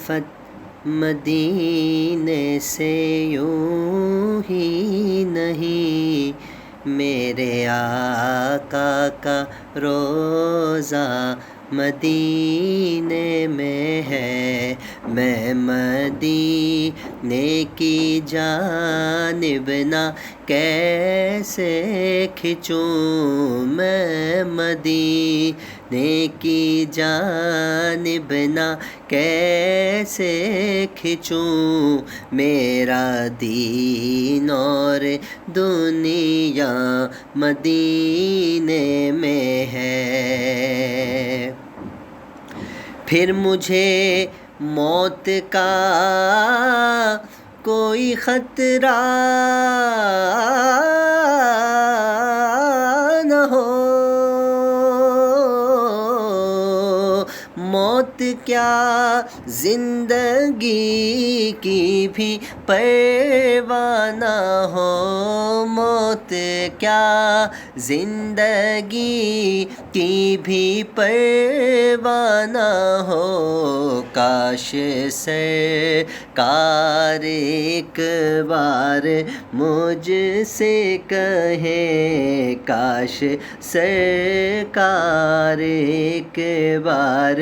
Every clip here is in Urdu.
الفت مدینے سے یوں ہی نہیں، میرے آقا کا روضہ مدینے میں ہے۔ میں مدینے کی جانب نہ کیسے کھنچوں، میں مدینے کی جانب نہ کیسے کھنچوں، میرا دین اور دنیا مدینے میں ہے۔ پھر مجھے موت کا کوئی خطرہ نہ ہو، موت کیا زندگی کی بھی پرواہ نہ ہو، موت کیا زندگی کی بھی پرواہ نہ ہو، کاش سرکار ایک بار مجھ سے کہیں، کاش سرکار ایک بار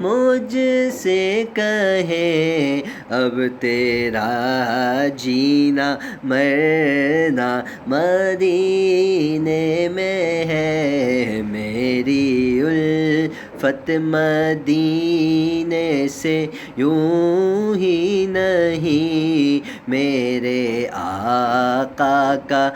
مجھ سے کہیں، اب تیرا جینا مرنا مدینے میں ہے، میری الفت مدینے سے یوں ہی نہیں، میرے آقا کا